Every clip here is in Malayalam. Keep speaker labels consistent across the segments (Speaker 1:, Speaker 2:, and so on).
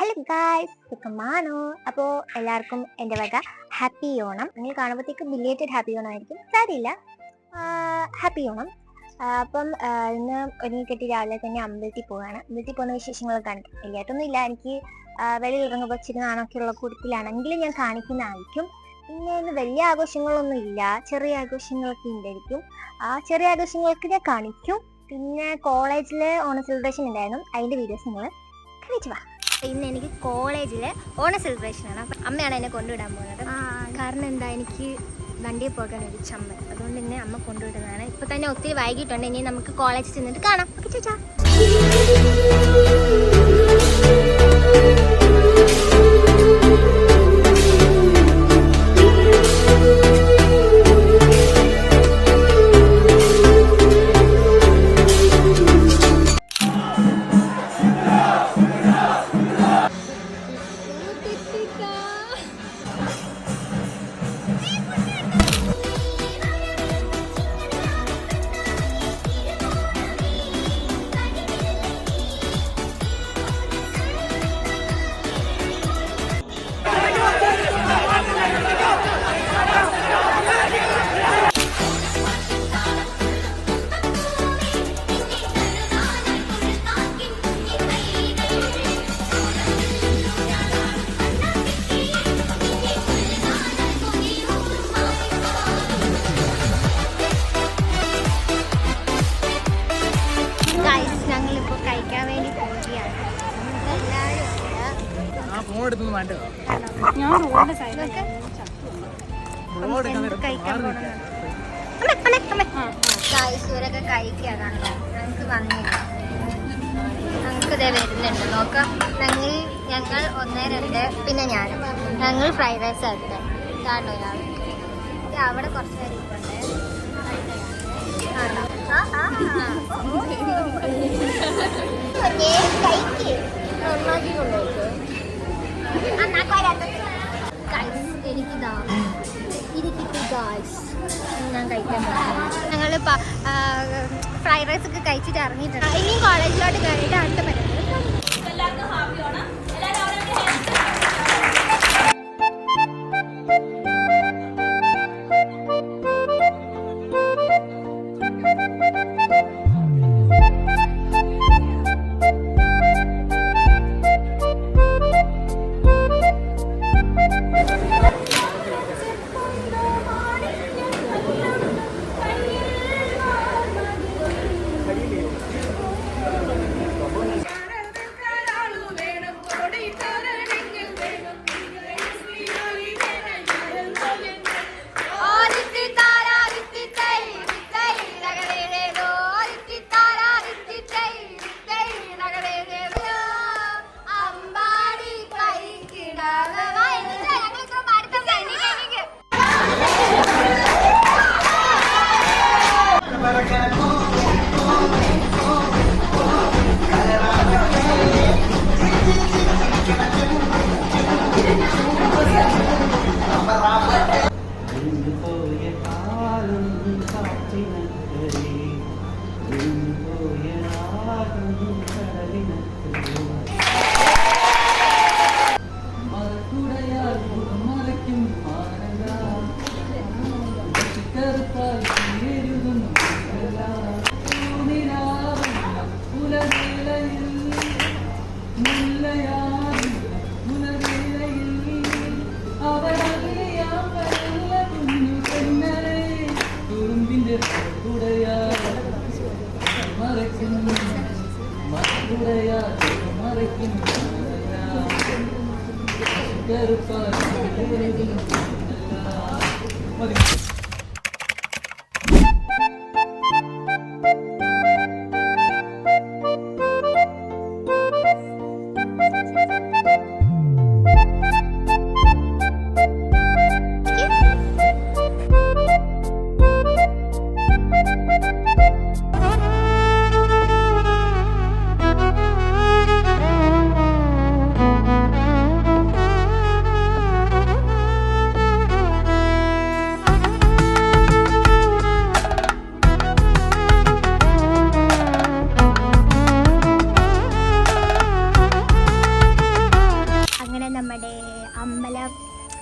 Speaker 1: ഹലോ ഗായ്സ്, സുഖമാണോ? അപ്പോൾ എല്ലാവർക്കും എൻ്റെ വക ഹാപ്പി ഓണം. നിങ്ങൾ കാണുമ്പോഴത്തേക്ക് ബിലേറ്റഡ് ഹാപ്പി ഓണം ആയിരിക്കും, സാരിയില്ല, ഹാപ്പി ഓണം. അപ്പം ഇന്ന് ഒരുങ്ങിക്കെട്ടി രാവിലെ തന്നെ അമ്പലത്തിൽ പോവുകയാണ്. അമ്പലത്തിൽ പോകുന്ന വിശേഷങ്ങൾ കാണിക്കും. വലിയായിട്ടൊന്നും ഇല്ല, എനിക്ക് വെളിയിൽ ഇറങ്ങുമ്പോൾ ഇച്ചിരി നാണൊക്കെയുള്ള കൂട്ടത്തിലാണെങ്കിലും ഞാൻ കാണിക്കുന്നതായിരിക്കും. പിന്നെ ഇന്ന് വലിയ ആഘോഷങ്ങളൊന്നും ഇല്ല, ചെറിയ ആഘോഷങ്ങളൊക്കെ ഉണ്ടായിരിക്കും. ആ ചെറിയ ആഘോഷങ്ങളൊക്കെ ഞാൻ കാണിക്കും. പിന്നെ കോളേജിൽ ഓണ സെലിബ്രേഷൻ ഉണ്ടായിരുന്നു, അതിൻ്റെ വീഡിയോസ് നിങ്ങൾ കാണിച്ചു വാ. ഇന്ന് എനിക്ക് കോളേജിൽ ഓണ സെലിബ്രേഷൻ ആണ്. അപ്പം അമ്മയാണ് എന്നെ കൊണ്ടുവിടാൻ പോകുന്നത്. കാരണം എന്താ, എനിക്ക് വണ്ടിയിൽ പോകാൻ ഒരു ചമ്മ, അതുകൊണ്ട് തന്നെ അമ്മ കൊണ്ടുവിടുന്നതാണ്. ഇപ്പം തന്നെ ഒത്തിരി വൈകിട്ടുണ്ട്, ഇനി നമുക്ക് കോളേജിൽ ചെന്നിട്ട് കാണാം. ഓക്കെ ചേച്ചാ. ഞങ്ങളിപ്പോൾ കഴിക്കാൻ വേണ്ടി പോവുകയാണ്. ഇവരൊക്കെ കഴിക്കാതാണ്, ഞങ്ങൾക്ക് വന്നില്ല. ഞങ്ങൾക്ക് ഇതേ വരുന്നുണ്ട്, നോക്കാം. ഞങ്ങൾ 1, 2 പിന്നെ ഞാനും. ഞങ്ങൾ ഫ്രൈഡ് റൈസ് ആയിട്ട് കാണോ ഒരാൾ അവിടെ കുറച്ച് നേരം ഇരിപ്പുണ്ട്. ഞാൻ കഴിക്കാൻ ഞങ്ങൾ ഫ്രൈഡ് റൈസ് ഒക്കെ കഴിച്ചിട്ട് ഇറങ്ങിയിട്ടുണ്ട്. ഇനിയും കോളേജിലോട്ട് കയറിയിട്ട് അടുത്ത പരിപാടി.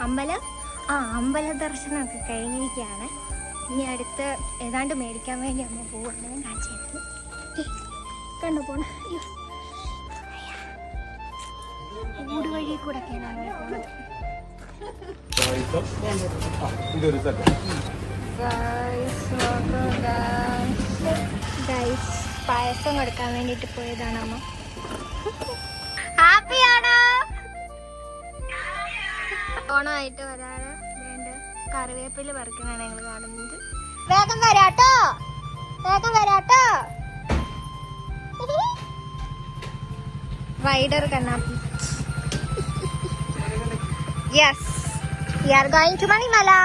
Speaker 1: അമ്പല ദർശനമൊക്കെ കഴിഞ്ഞിരിക്കുകയാണ്. ഇനി അടുത്ത് ഏതാണ്ട് മേടിക്കാൻ വേണ്ടി അമ്മ പോവാണ്. ഞാൻ കാണിച്ചായിരിക്കും. കണ്ടു പോണ ഊട് വഴി കൂടെ ഒക്കെയാണ് പോണത്. പായസം കൊടുക്കാൻ വേണ്ടിട്ട് പോയതാണ് അമ്മ. ഹാപ്പിയാണോ? ഓണമായിട്ട് വരാറ് വേണ്ട കറിവേപ്പില പറിക്കണാണ് ഞങ്ങൾ കാണുന്നത്. വേഗം വരാട്ടോ, വേഗം വരാട്ടോ. Rider Kannappi. Yes, we are going to Manimala.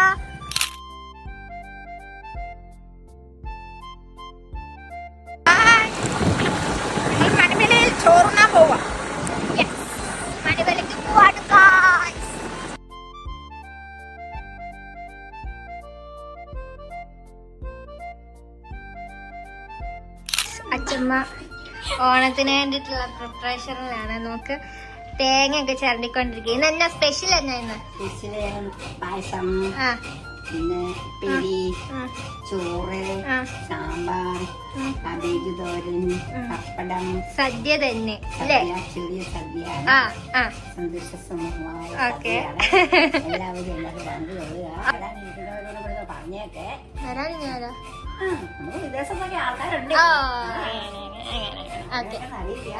Speaker 1: ചോറുണ്ണാൻ പോവാ. മണിമലയ്ക്ക് പോവാണ് guys. അച്ഛമ്മ ഓണത്തിന് വേണ്ടിയിട്ടുള്ള പ്രിപ്പറേഷനിലാണ്. നമുക്ക് തേങ്ങയൊക്കെ ചിരണ്ടിക്കൊണ്ടിരിക്കുക. ഇന്ന് എന്നാ സ്പെഷ്യൽ എന്നാ? ഇന്ന്
Speaker 2: പായസം, പിന്നെ പെരി, ചോറ്, സാമ്പാർ, കാബേജ് തോരൻ, പപ്പടം,
Speaker 1: സദ്യ തന്നെ
Speaker 2: ചെറിയ സദ്യ. സന്തോഷ സമൂഹമായ എല്ലാവരും എല്ലാവരും പങ്കുകൊള്ളുക. പറഞ്ഞേക്കെ
Speaker 1: വരാനിങ്ങാലോ.
Speaker 2: നമുക്ക് വിദേശത്തൊക്കെ ആൾക്കാരുണ്ട്.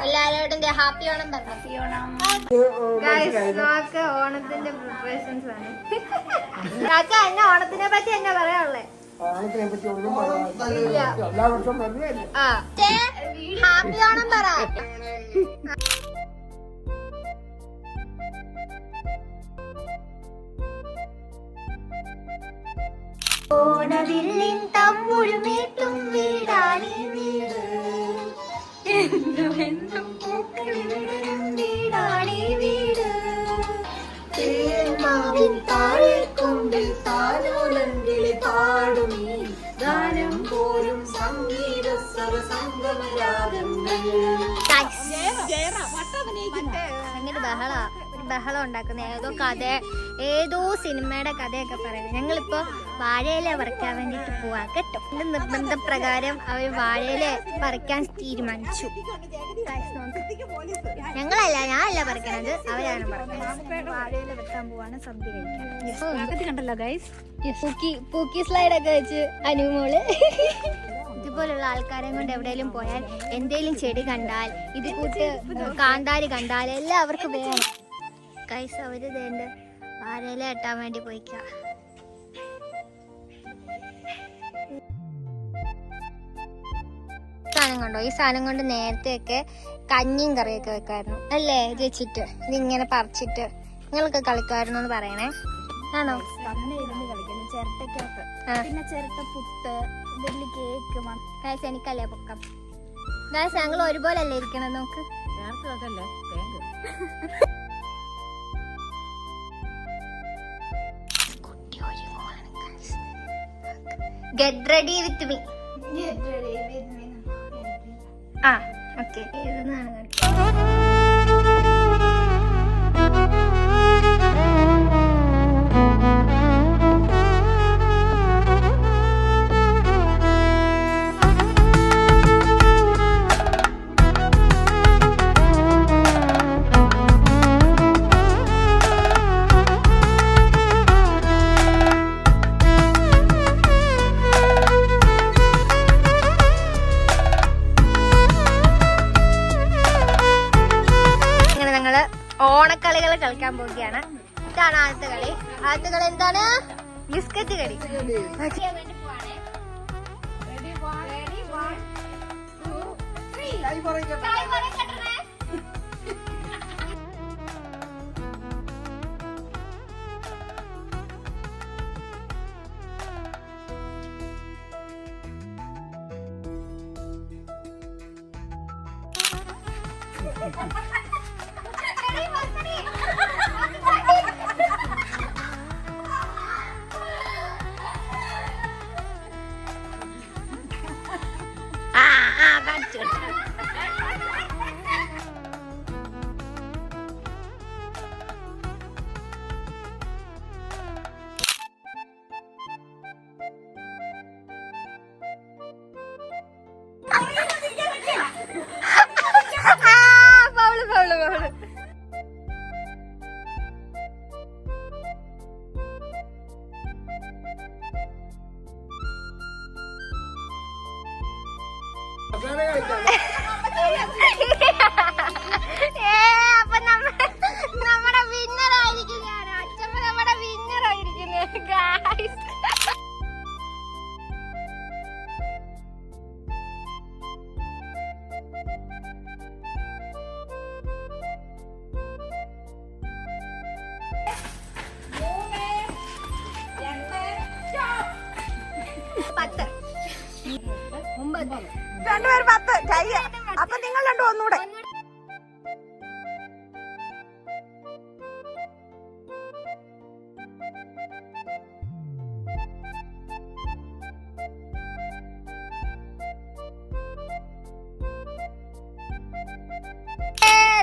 Speaker 1: എല്ലാരോടും ഹാപ്പി ഓണം പറഞ്ഞു. ഓണത്തിന്റെ പ്രിപ്പറേഷൻസ് ആണ്. കാക്ക എന്നെ ഓണത്തിനെ പറ്റി എന്നാ പറയാനുള്ളേ?
Speaker 3: ഓണത്തിനെ പറ്റി ഒന്നും പറയാനില്ല. എല്ലാ വർഷവും വരുന്നതല്ലേ.
Speaker 1: ഹാപ്പി ഓണം പറ. ഓണവില്ലിൻ തമ്മുഴുമേട്ടും വീടാണീ വീട്, എന്നും പൂക്കളിവിടരും വീടാണീ വീട്. തേന്മാവിൻ താഴെക്കൊമ്പിൽ താലോലങ്കിളി പാടുമീ ഗാനം പോലും സംഗീത സർവസംഗമരാഗങ്ങൾ. ഭയങ്കര ബഹളം ഉണ്ടാക്കുന്ന ഏതോ സിനിമയുടെ കഥയൊക്കെ പറയുന്നത്. ഞങ്ങളിപ്പോ വാഴയില പറിക്കാൻ വേണ്ടിട്ട് പോവാ കേട്ടോ. നിർബന്ധപ്രകാരം അവർ വാഴയില പറിക്കാൻ തീരുമാനിച്ചു. ഞാനല്ല പറിക്കണത്, അവരാണ് പറയുന്നത്. വാഴയില വെട്ടാൻ പോവാണ്, സദ്യ കഴിക്കാൻ. കണ്ടല്ലോ ഗൈസ്, പൂക്കി സ്ലൈഡൊക്കെ വെച്ച് അനുമോള്. ഇതുപോലുള്ള ആൾക്കാരെ കൊണ്ട് എവിടെയെങ്കിലും പോയാൽ എന്തേലും ചെടി കണ്ടാൽ, ഇത് കൂട്ട് കാന്താരി കണ്ടാൽ എല്ലാവർക്കും വേണം ഗൈസ്. അവര് വേണ്ട വാഴയില വെട്ടാൻ വേണ്ടി പോയിക്ക. സാധനം കണ്ടോ? ഈ സാധനം കൊണ്ട് നേരത്തെയൊക്കെ കഞ്ഞിയും കറിയൊക്കെ വെക്കായിരുന്നു അല്ലേ? ഇത് വെച്ചിട്ട് ഇതിങ്ങനെ പറിച്ചിട്ട് നിങ്ങളൊക്കെ കളിക്കുമായിരുന്നു എന്ന് പറയണേ. ആണോ? കളിക്കുന്നു ചിരട്ടക്കകത്ത്. പിന്നെ ചിരട്ട പുട്ട്, വലിയ കേക്ക്. ഗൈസ് എനിക്കല്ലേ പൊക്കം. ഗൈസ് ഞങ്ങൾ ഒരുപോലെ അല്ലേ ഇരിക്കണം. നോക്ക്, Get ready with me. Get ready with me. Okay. ഓണക്കളികൾ കളിക്കാൻ പോവുകയാണ്. ഇതാണ് ആദ്യത്തെ കളി. ആദ്യത്തെ കളി എന്താണ്? ബിസ്ക്കറ്റ് കളി.
Speaker 3: അങ്ങനെ കളിക്കാം.
Speaker 1: അപ്പൊ നമ്മുടെ വിന്നറായിരിക്കും ഞാൻ. അച്ഛമ്മ നമ്മുടെ വിന്നറായിരിക്കുന്നത് ഗായ്സ്.
Speaker 4: രണ്ടുപേരും 10. അപ്പൊ നിങ്ങൾ രണ്ടും ഒന്നുകൂടെ.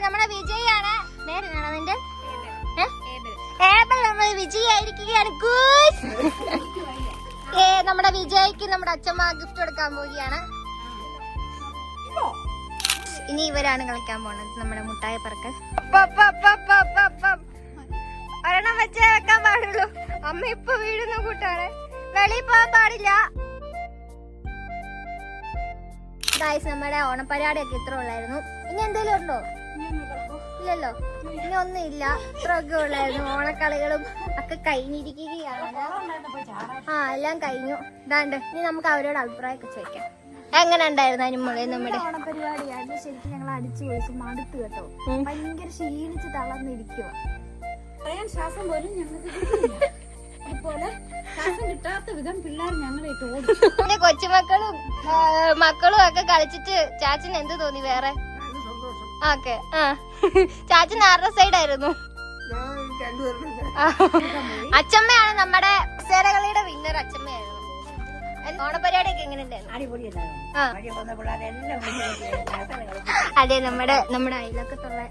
Speaker 1: നമ്മുടെ വിജയാണ്. നേരെയാണോ നിന്റെ? ഏബിൾ നമ്മൾ വിജയായിരിക്കുകയാണ്. നമ്മുടെ വിജയ്ക്ക് നമ്മുടെ അച്ഛമ്മ ഗിഫ്റ്റ് കൊടുക്കാൻ പോവുകയാണ്. ഇനി ഇവരാണ് കളിക്കാൻ പോണത് നമ്മുടെ മുട്ടായി പറക്കൽ. ഒരെണ്ണം വെച്ചേ വെക്കാൻ പാടുള്ളൂ. അമ്മ ഇപ്പൊ വീഴുന്ന കൂട്ടാണ്. വെളിയിൽ പോകാൻ പാടില്ല. ഗായ്സ്, നമ്മുടെ ഓണപ്പരിപാടിയൊക്കെ ഇത്ര ഉള്ളായിരുന്നു. ഇനി എന്തെങ്കിലും ഉണ്ടോ? ഇല്ലല്ലോ, ഇനി ഒന്നും ഇല്ല. ഇത്രയൊക്കെ ഉള്ളായിരുന്നു. ഓണക്കളികളും ഒക്കെ കഴിഞ്ഞിരിക്കുകയാണ്. എല്ലാം കഴിഞ്ഞു. ഇതാണ്ട് ഇനി നമുക്ക് അവരോട് അഭിപ്രായമൊക്കെ ചോദിക്കാം. എങ്ങനെ ഉണ്ടായിരുന്നു അനുമോളെ നമ്മുടെ
Speaker 4: ഓണപരിപാടിയായിരുന്നു. ശരിക്കും ഞങ്ങൾ അടിച്ചു പൊളിച്ചു മടുത്തു കേട്ടോ. ഭയങ്കര ക്ഷീണിച്ച് തളർന്നിരിക്കുക. പറയാൻ ശ്വാസം പോലും ഞങ്ങൾക്ക് കിട്ടിയില്ല. അതുപോലെ ശ്വാസം കിട്ടാത്ത വിധം പിള്ളേർ ഞങ്ങളെ ഓടി.
Speaker 1: കൊച്ചുമക്കളും മക്കളും ഒക്കെ കളിച്ചിട്ട് ചാച്ചന് എന്ത് തോന്നി? വേറെ ഓക്കെ. ചാച്ചൻ ആരുടെ സൈഡായിരുന്നു? അച്ഛമ്മയാണ് നമ്മുടെ സേരകളിയുടെ വിന്നർ. അച്ഛമ്മയായിരുന്നു. ഓണപരിപാടിയൊക്കെ എങ്ങനെ ഉണ്ടായിരുന്നു? അതെ, നമ്മുടെ അയലൊക്കത്തുള്ള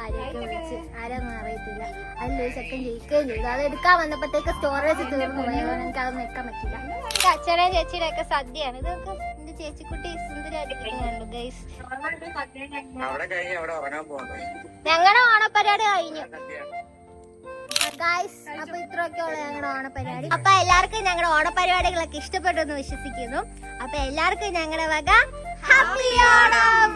Speaker 1: ആരെയൊക്കെ വിളിച്ച് ആരൊന്നും അറിയത്തില്ല. അതിലൊരു സെക്കൻഡ് ജയിക്കുകയും ചെയ്തു. അത് എടുക്കാൻ വന്നപ്പോഴത്തേക്ക് സ്റ്റോറേജ് തീർന്നു പോയത്. എനിക്ക് അതൊന്നും വെക്കാൻ പറ്റില്ല. അച്ഛനെയും ചേച്ചിയുടെ ഒക്കെ സദ്യയാണ്. ഇതൊക്കെ എന്റെ ചേച്ചിക്കുട്ടി സുന്ദരിയായിട്ട് ഗൈസ്. ഞങ്ങളുടെ ഓണപരിപാടി കഴിഞ്ഞു ഗായ്സ്. അപ്പൊ ഇത്രയൊക്കെ ഉള്ള ഞങ്ങളുടെ ഓണപരിപാടി. അപ്പൊ എല്ലാവർക്കും ഞങ്ങളുടെ ഓണപരിപാടികളൊക്കെ ഇഷ്ടപ്പെട്ടു എന്ന് വിശ്വസിക്കുന്നു. അപ്പൊ എല്ലാവർക്കും ഞങ്ങളുടെ വക ഹാപ്പി ഓണം.